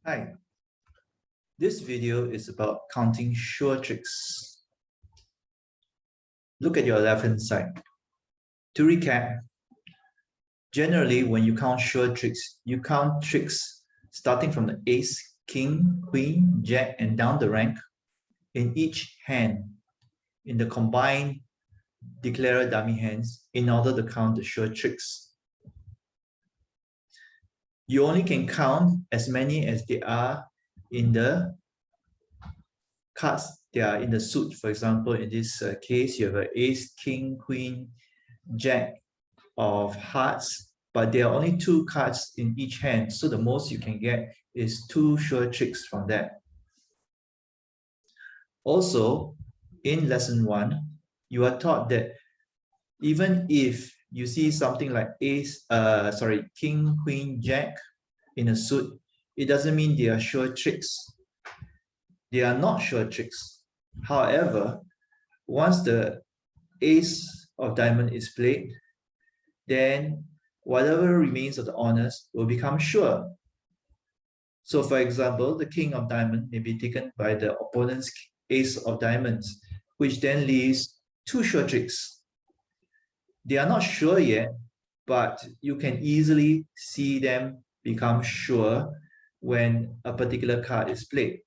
Hi, this video is about counting sure tricks. Look at your left-hand side. To recap, generally when you count sure tricks, you count tricks starting from the ace, king, queen, jack, and down the rank in each hand in the combined declarer dummy hands in order to count the sure tricks. You only can count as many as they are in the cards they are in the suit. For example, in this case, you have an ace, king, queen, jack of hearts, but there are only 2 cards in each hand. So the most you can get is 2 sure tricks from that. Also, in lesson 1, you are taught that even if you see something like king, queen, jack in a suit, it doesn't mean they are sure tricks. They are not sure tricks. However, once the ace of diamond is played, then whatever remains of the honors will become sure. So for example, the king of diamond may be taken by the opponent's ace of diamonds, which then leaves 2 sure tricks. They are not sure yet, but you can easily see them become sure when a particular card is played.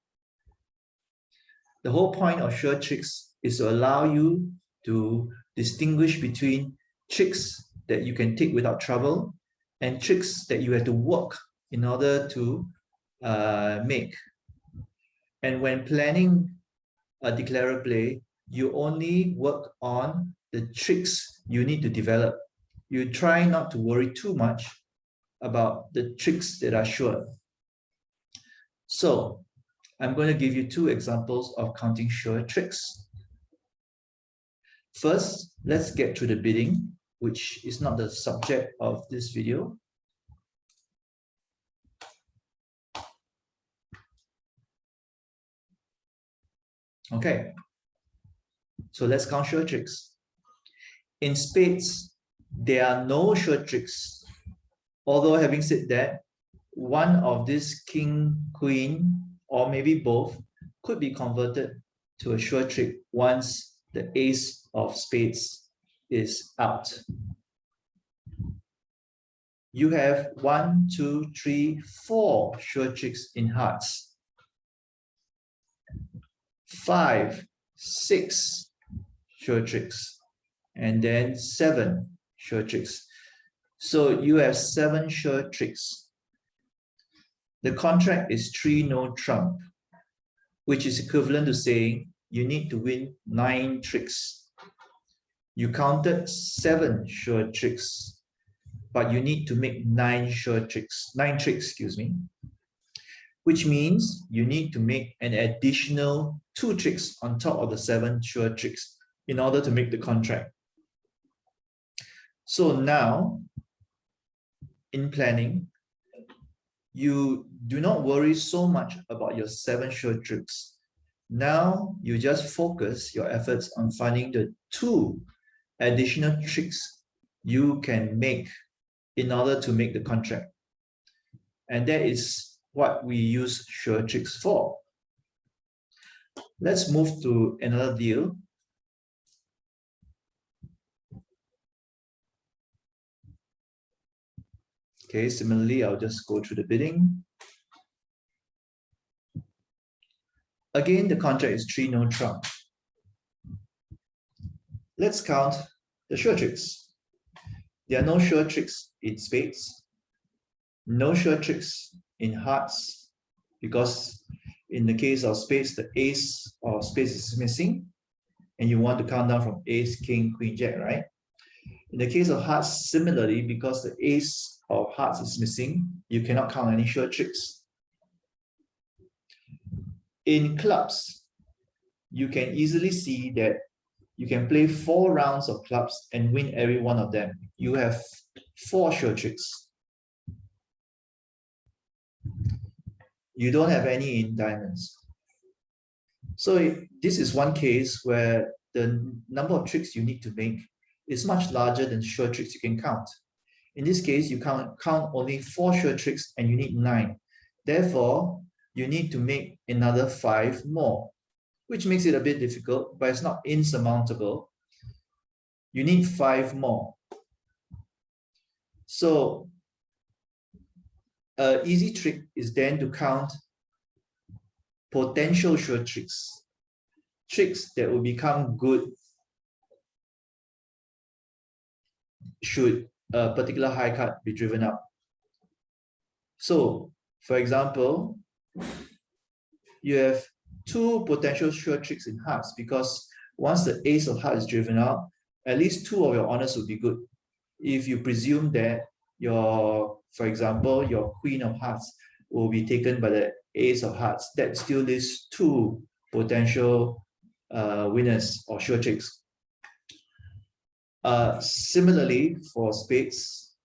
The whole point of sure tricks is to allow you to distinguish between tricks that you can take without trouble and tricks that you have to work in order to make. And when planning a declarer play, you only work on the tricks you need to develop. You try not to worry too much about the tricks that are sure. So I'm going to give you 2 examples of counting sure tricks. First, let's get to the bidding, which is not the subject of this video. Okay, so let's count sure tricks. In spades, there are no sure tricks. Although having said that, one of this king, queen, or maybe both could be converted to a sure trick once the ace of spades is out. You have 1, 2, 3, 4 sure tricks in hearts. 5, 6 sure tricks, and then 7 sure tricks. So you have 7 sure tricks. The contract is 3 no trump, which is equivalent to saying you need to win 9 tricks. You counted 7 sure tricks, but you need to make 9 tricks, which means you need to make an additional 2 tricks on top of the 7 sure tricks in order to make the contract. So now, in planning, you do not worry so much about your 7 sure tricks. Now you just focus your efforts on finding the 2 additional tricks you can make in order to make the contract. And that is what we use sure tricks for. Let's move to another deal. Okay, similarly, I'll just go through the bidding. Again, the contract is 3 no trump. Let's count the sure tricks. There are no sure tricks in spades, no sure tricks in hearts, because in the case of spades, the ace of spades is missing, and you want to count down from ace, king, queen, jack, right? In the case of hearts, similarly, because the ace of hearts is missing, you cannot count any sure tricks. In clubs, you can easily see that you can play 4 rounds of clubs and win every one of them. You have 4 sure tricks. You don't have any in diamonds. So this is one case where the number of tricks you need to make is much larger than sure tricks you can count. In this case, you count only 4 sure tricks and you need 9. Therefore, you need to make another 5 more, which makes it a bit difficult, but it's not insurmountable. You need 5 more. So an easy trick is then to count potential sure tricks, tricks that will become good should a particular high card be driven up. So, for example, you have 2 potential sure tricks in hearts, because once the ace of hearts is driven out, at least 2 of your honors will be good. If you presume that your, for example, your queen of hearts will be taken by the ace of hearts, that still leaves 2 potential winners or sure tricks. Similarly, for spades,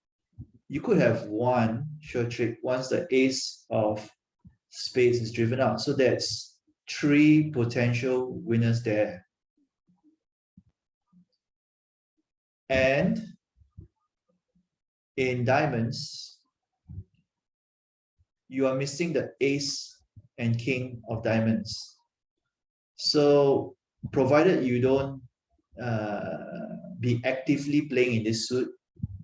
you could have 1 sure trick once the ace of spades is driven out. So that's 3 potential winners there. And in diamonds, you are missing the ace and king of diamonds. So provided you don't be actively playing in this suit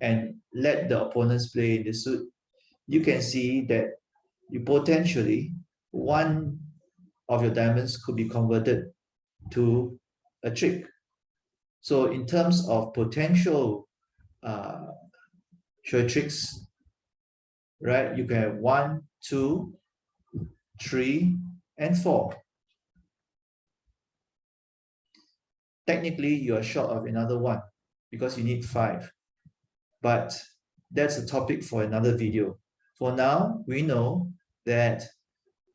and let the opponents play in this suit, you can see that you potentially, 1 of your diamonds could be converted to a trick. So in terms of potential sure tricks, right, you can have 1, 2, 3, and 4. Technically, you are short of another 1 because you need 5. But that's a topic for another video. For now, we know that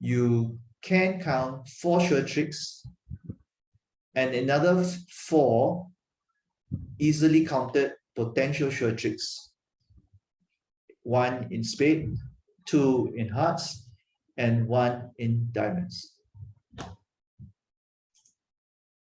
you can count 4 sure tricks and another 4 easily counted potential sure tricks. 1 in spade, 2 in hearts, and 1 in diamonds.